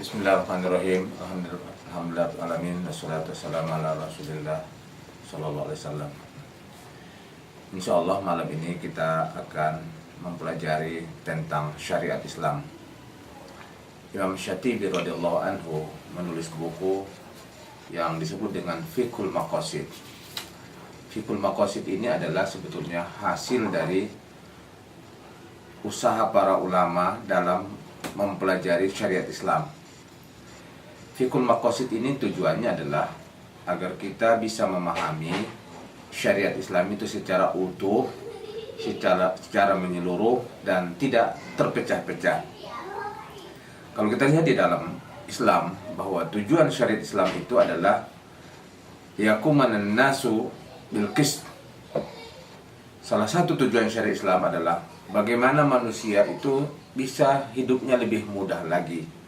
Bismillahirrahmanirrahim. Alhamdulillahirrahmanirrahim. Wassalatu wassalamu ala rasulillah sallallahu alaihi wasallam. Insyaallah malam ini kita akan mempelajari tentang syariat Islam. Imam Syatibi radhiyallahu anhu menulis buku yang disebut dengan Fiqhul Maqasid. Fiqhul Maqasid ini adalah sebetulnya hasil dari usaha para ulama dalam mempelajari syariat Islam. Fiqhul Maqasid ini tujuannya adalah agar kita bisa memahami syariat Islam itu secara utuh, secara menyeluruh dan tidak terpecah-pecah. Kalau kita lihat di dalam Islam bahwa tujuan syariat Islam itu adalah yaquman nasu bil qist. Salah satu tujuan syariat Islam adalah bagaimana manusia itu bisa hidupnya lebih mudah lagi.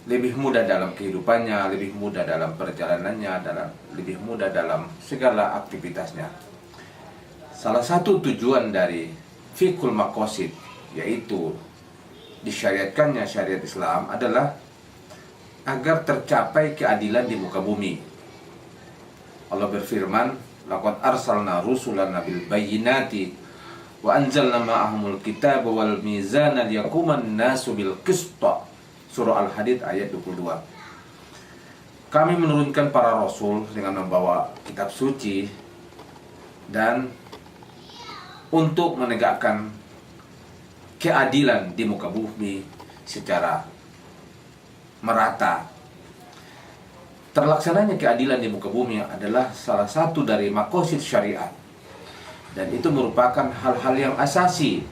Lebih mudah dalam kehidupannya, lebih mudah dalam perjalanannya, lebih mudah dalam segala aktivitasnya. Salah satu tujuan dari Fiqhul Maqasid, yaitu disyariatkannya syariat Islam, adalah agar tercapai keadilan di muka bumi. Allah berfirman, laqad arsalna rusulana bil bayyinati wa anzalna ma'ahumul kitaba wal mizana liyaquman nasu bil qist. Surah Al-Hadid ayat 22. Kami menurunkan para rasul dengan membawa kitab suci dan untuk menegakkan keadilan di muka bumi secara merata. Terlaksananya keadilan di muka bumi adalah salah satu dari maqasid syariat. Dan itu merupakan hal-hal yang asasi.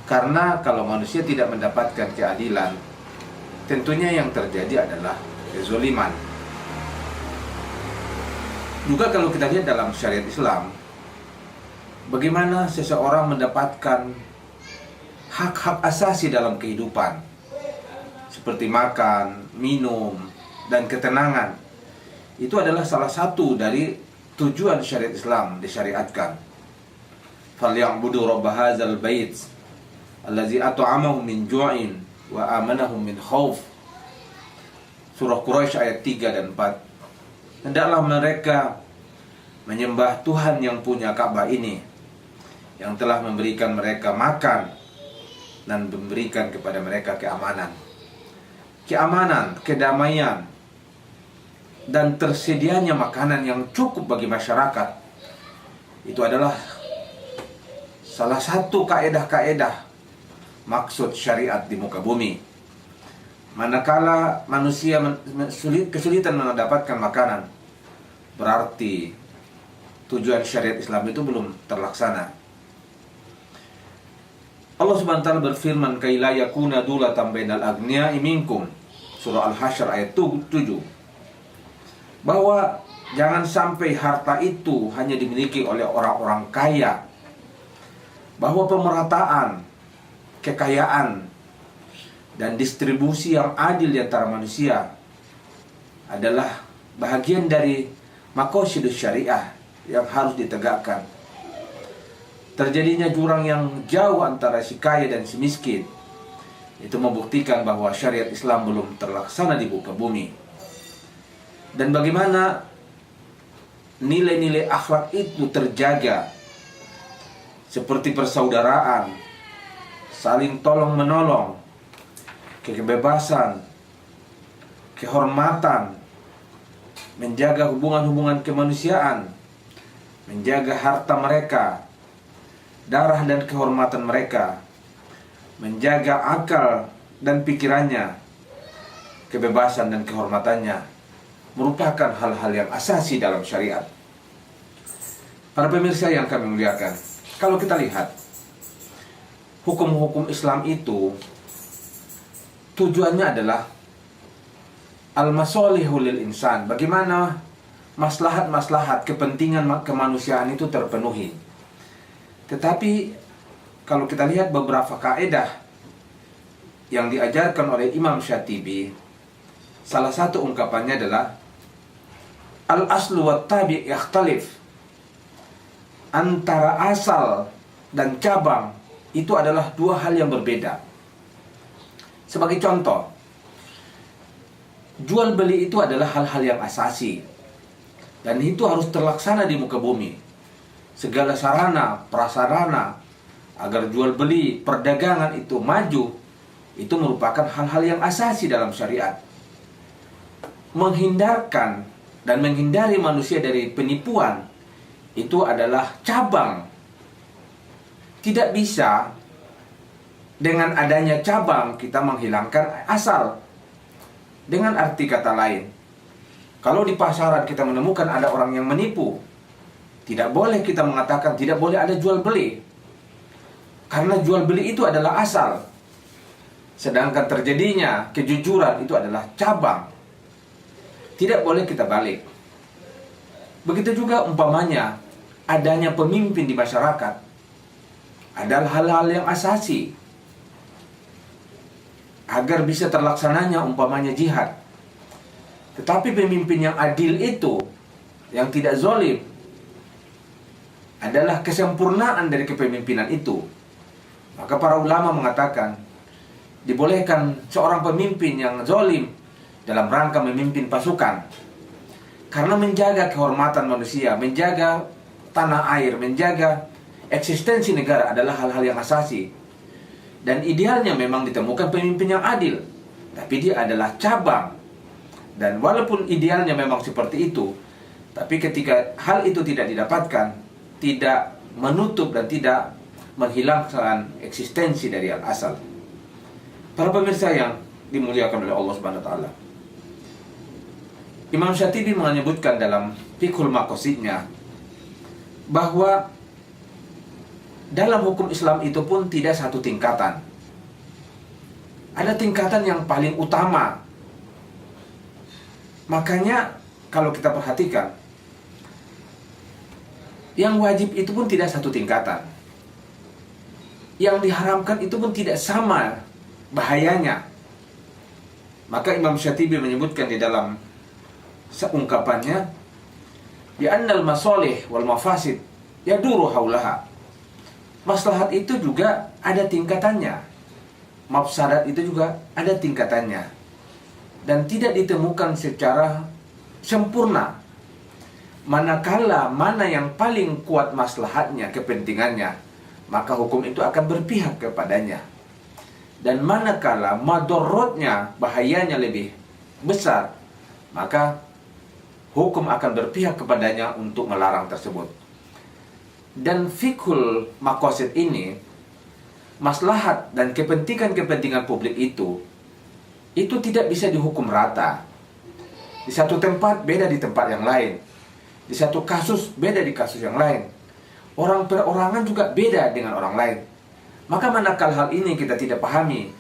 Karena kalau manusia tidak mendapatkan keadilan, tentunya yang terjadi adalah kezaliman. Juga kalau kita lihat dalam syariat Islam, bagaimana seseorang mendapatkan hak-hak asasi dalam kehidupan, seperti makan, minum, dan ketenangan. Itu adalah salah satu dari tujuan syariat Islam disyariatkan. Falya'budu rabb hadzal bait allazi at'amahum min ju'in wa amanahum min khauf. Surah Quraisy ayat 3 dan 4. Hendaklah mereka menyembah Tuhan yang punya Ka'bah ini, yang telah memberikan mereka makan dan memberikan kepada mereka keamanan. Keamanan, kedamaian, dan tersedianya makanan yang cukup bagi masyarakat. Itu adalah salah satu kaedah-kaedah maksud syariat di muka bumi. Manakala manusia kesulitan mendapatkan makanan, berarti tujuan syariat Islam itu belum terlaksana. Allah Subhanahu wa taala berfirman, "Kaila yakuna dulatan bainal aghniya'i minkum." Surah Al-Hasyr ayat 7. Bahwa jangan sampai harta itu hanya dimiliki oleh orang-orang kaya. Bahwa pemerataan kekayaan dan distribusi yang adil di antara manusia adalah bahagian dari maqasid syariah yang harus ditegakkan. Terjadinya jurang yang jauh antara si kaya dan si miskin itu membuktikan bahwa syariat Islam belum terlaksana di muka bumi. Dan bagaimana nilai-nilai akhlak itu terjaga, seperti persaudaraan, saling tolong-menolong, kebebasan, kehormatan, menjaga hubungan-hubungan kemanusiaan, menjaga harta mereka, darah dan kehormatan mereka, menjaga akal dan pikirannya, kebebasan dan kehormatannya, merupakan hal-hal yang asasi dalam syariat. Para pemirsa yang kami muliakan, kalau kita lihat hukum-hukum Islam itu tujuannya adalah al-masalihu lil insan. Bagaimana maslahat-maslahat kepentingan kemanusiaan itu terpenuhi. Tetapi kalau kita lihat beberapa kaedah yang diajarkan oleh Imam Syatibi, salah satu ungkapannya adalah al-aslu wat tabi' yakhtalif. Antara asal dan cabang itu adalah dua hal yang berbeda. Sebagai contoh, jual beli itu adalah hal-hal yang asasi, dan itu harus terlaksana di muka bumi. Segala sarana, prasarana agar jual beli perdagangan itu maju, itu merupakan hal-hal yang asasi dalam syariat. Menghindarkan dan menghindari manusia dari penipuan itu adalah cabang. Tidak bisa dengan adanya cabang kita menghilangkan asal. Dengan arti kata lain, kalau di pasaran kita menemukan ada orang yang menipu, tidak boleh kita mengatakan tidak boleh ada jual beli, karena jual beli itu adalah asal. Sedangkan terjadinya kejujuran itu adalah cabang. Tidak boleh kita balik. Begitu juga umpamanya adanya pemimpin di masyarakat adalah hal-hal yang asasi agar bisa terlaksananya umpamanya jihad. Tetapi pemimpin yang adil itu, yang tidak zalim, adalah kesempurnaan dari kepemimpinan itu. Maka para ulama mengatakan dibolehkan seorang pemimpin yang zalim dalam rangka memimpin pasukan, karena menjaga kehormatan manusia, menjaga tanah air, menjaga eksistensi negara adalah hal-hal yang asasi. Dan idealnya memang ditemukan pemimpin yang adil, tapi dia adalah cabang. Dan walaupun idealnya memang seperti itu, tapi ketika hal itu tidak didapatkan, tidak menutup dan tidak menghilangkan eksistensi dari al-asal. Para pemirsa yang dimuliakan oleh Allah Subhanahu wa taala, Imam Syatibi menyebutkan dalam Fiqhul Maqasidnya bahwa dalam hukum Islam itu pun tidak satu tingkatan. Ada tingkatan yang paling utama. Makanya kalau kita perhatikan, yang wajib itu pun tidak satu tingkatan. Yang diharamkan itu pun tidak sama bahayanya. Maka Imam Syatibi menyebutkan di dalam seungkapannya, bi annal masalih wal mafasid yaduru haulaha. Maslahat itu juga ada tingkatannya, mafsadat itu juga ada tingkatannya, dan tidak ditemukan secara sempurna. Manakala mana yang paling kuat maslahatnya, kepentingannya, maka hukum itu akan berpihak kepadanya. Dan manakala madorotnya, bahayanya lebih besar, maka hukum akan berpihak kepadanya untuk melarang tersebut. Dan fiqhul maqasid ini, maslahat dan kepentingan-kepentingan publik itu tidak bisa dihukum rata. Di satu tempat beda di tempat yang lain, di satu kasus beda di kasus yang lain. Orang perorangan juga beda dengan orang lain. Maka manakala hal ini kita tidak pahami,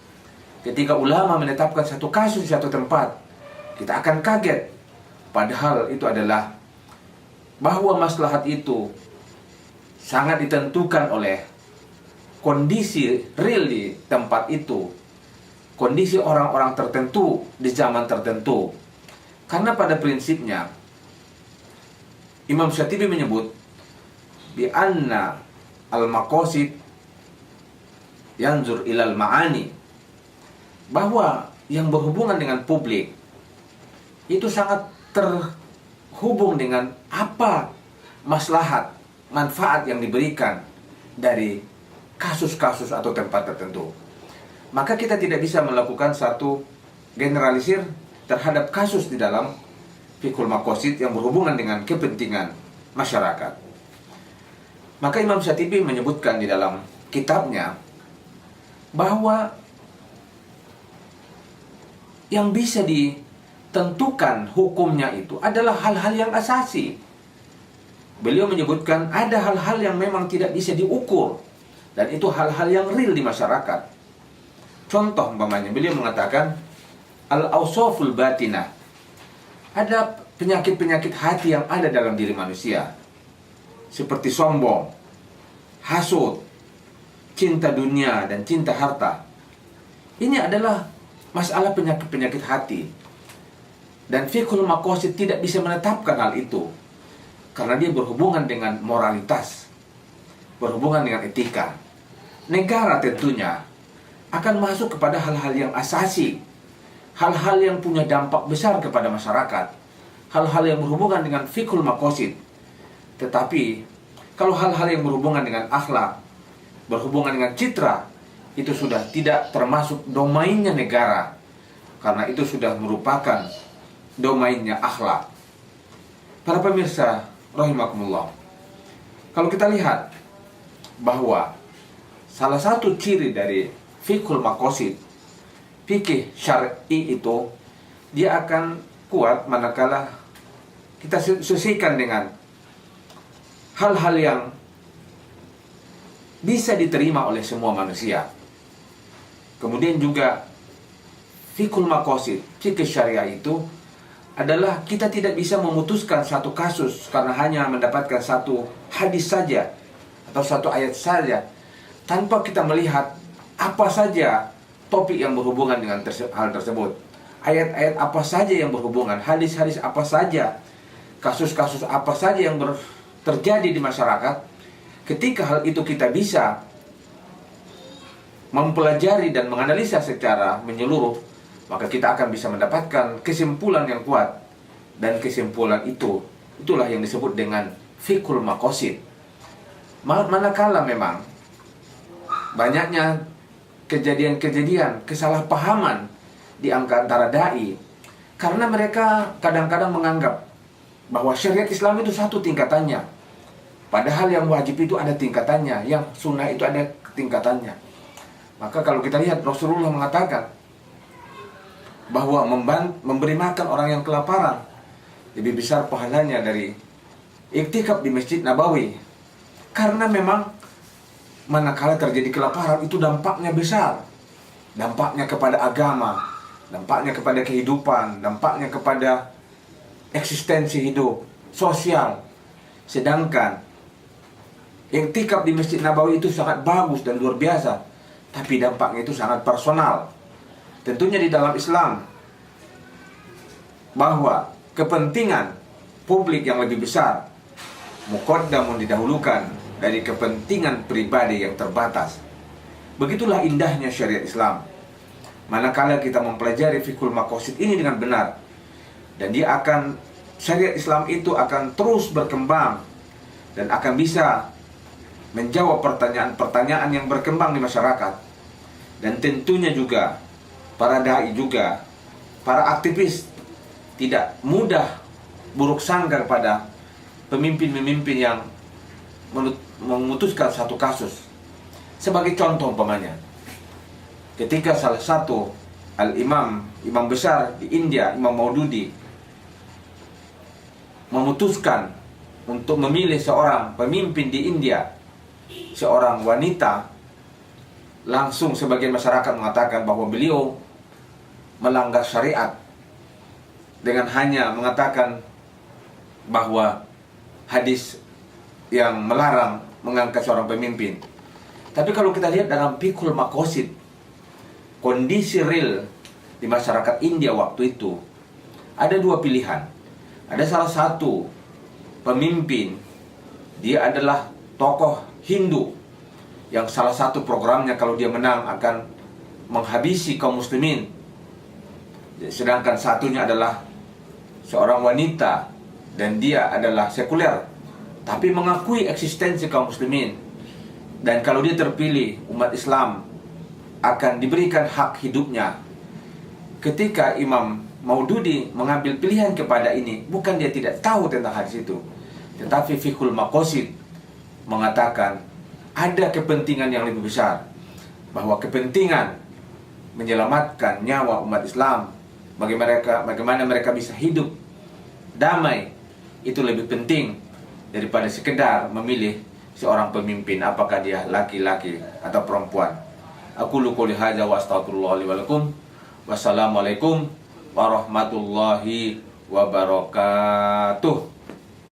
ketika ulama menetapkan satu kasus di satu tempat, kita akan kaget. Padahal itu adalah bahwa maslahat itu sangat ditentukan oleh kondisi real di tempat itu, kondisi orang-orang tertentu di zaman tertentu. Karena pada prinsipnya Imam Syatibi menyebut bi anna al-maqasid yanzur ilal ma'ani, bahwa yang berhubungan dengan publik itu sangat terhubung dengan apa maslahat, manfaat yang diberikan dari kasus-kasus atau tempat tertentu. Maka kita tidak bisa melakukan satu generalisir terhadap kasus di dalam fiqhul maqasid yang berhubungan dengan kepentingan masyarakat. Maka Imam Syatibi menyebutkan di dalam kitabnya bahwa yang bisa ditentukan hukumnya itu adalah hal-hal yang asasi. Beliau menyebutkan ada hal-hal yang memang tidak bisa diukur, dan itu hal-hal yang real di masyarakat. Contoh umpamanya, beliau mengatakan al-awsaful batinah, ada penyakit-penyakit hati yang ada dalam diri manusia, seperti sombong, hasud, cinta dunia, dan cinta harta. Ini adalah masalah penyakit-penyakit hati. Dan fiqhul maqasid tidak bisa menetapkan hal itu, karena dia berhubungan dengan moralitas, berhubungan dengan etika. Negara tentunya akan masuk kepada hal-hal yang asasi, hal-hal yang punya dampak besar kepada masyarakat, hal-hal yang berhubungan dengan fiqhul maqasid. Tetapi kalau hal-hal yang berhubungan dengan akhlak, berhubungan dengan citra, itu sudah tidak termasuk domainnya negara, karena itu sudah merupakan domainnya akhlak. Para pemirsa rahimakumullah, kalau kita lihat bahwa salah satu ciri dari fiqhul maqasid, fikih syar'i itu, dia akan kuat manakala kita sesuaikan dengan hal-hal yang bisa diterima oleh semua manusia. Kemudian juga fiqhul maqasid, fikih syariah itu adalah kita tidak bisa memutuskan satu kasus karena hanya mendapatkan satu hadis saja atau satu ayat saja, tanpa kita melihat apa saja topik yang berhubungan dengan hal tersebut, ayat-ayat apa saja yang berhubungan, hadis-hadis apa saja, kasus-kasus apa saja yang terjadi di masyarakat. Ketika hal itu kita bisa mempelajari dan menganalisa secara menyeluruh, maka kita akan bisa mendapatkan kesimpulan yang kuat. Dan kesimpulan itulah yang disebut dengan fiqhul maqasid. Manakala memang banyaknya kejadian-kejadian kesalahpahaman di antara dai, karena mereka kadang-kadang menganggap bahwa syariat Islam itu satu tingkatannya, padahal yang wajib itu ada tingkatannya, yang sunnah itu ada tingkatannya. Maka kalau kita lihat, Rasulullah mengatakan bahwa memberi makan orang yang kelaparan lebih besar pahalanya dari iktikaf di Masjid Nabawi. Karena memang manakala terjadi kelaparan itu dampaknya besar, dampaknya kepada agama, dampaknya kepada kehidupan, dampaknya kepada eksistensi hidup, sosial. Sedangkan iktikaf di Masjid Nabawi itu sangat bagus dan luar biasa, tapi dampaknya itu sangat personal. Tentunya di dalam Islam, bahwa kepentingan publik yang lebih besar muqaddamun, didahulukan dari kepentingan pribadi yang terbatas. Begitulah indahnya syariat Islam. Manakala kita mempelajari fiqhul maqasid ini dengan benar, dan syariat Islam itu akan terus berkembang dan akan bisa menjawab pertanyaan-pertanyaan yang berkembang di masyarakat. Dan tentunya juga para dai juga, para aktivis tidak mudah buruk sangka pada pemimpin-pemimpin yang memutuskan satu kasus. Sebagai contoh umpamanya, ketika salah satu imam besar di India, Imam Maududi, memutuskan untuk memilih seorang pemimpin di India, seorang wanita, langsung sebagian masyarakat mengatakan bahwa beliau melanggar syariat dengan hanya mengatakan bahwa hadis yang melarang mengangkat seorang pemimpin. Tapi kalau kita lihat dalam fiqhul maqasid, kondisi real di masyarakat India waktu itu, ada dua pilihan. Ada salah satu pemimpin, dia adalah tokoh Hindu yang salah satu programnya kalau dia menang akan menghabisi kaum muslimin. Sedangkan satunya adalah seorang wanita dan dia adalah sekuler, tapi mengakui eksistensi kaum muslimin. Dan kalau dia terpilih, umat Islam akan diberikan hak hidupnya. Ketika Imam Maududi mengambil pilihan kepada ini, bukan dia tidak tahu tentang hadis itu, tetapi fiqhul maqasid mengatakan ada kepentingan yang lebih besar, bahwa kepentingan menyelamatkan nyawa umat Islam, bagaimana mereka bisa hidup damai, itu lebih penting daripada sekedar memilih seorang pemimpin, apakah dia laki-laki atau perempuan. Aku qouli hadza wa astaghfirullah li wa lakum. Wassalamualaikum warahmatullahi wabarakatuh.